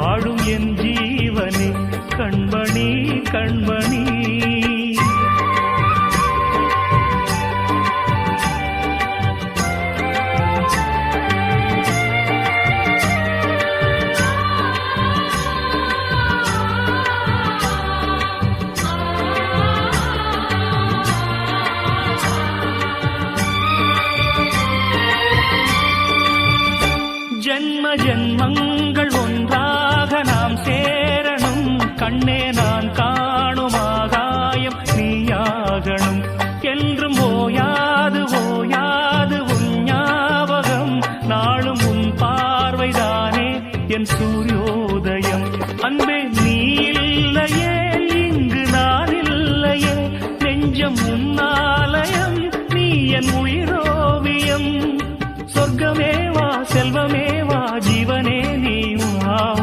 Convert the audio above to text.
வாழும் என் ஜீவனே கண்மணி கண்மணி. ஜென்ம ஜென்மங்கள் ஒன்றாக நாம் சேரணும் கண்ணே நான் காணும் ஆகாயம் நீயாகணும் என்றும் ஓயாது ஓயாது உன் ஞாபகம் நாளும் உன் பார்வைதானே என் சூரியோதயம். அன்பே நீ இல்லையே இங்கு நான் இல்லையே நெஞ்சம் உன்னாலயம் நீ என் உயிரோவியம். சொர்க்கமே வா செல்வமே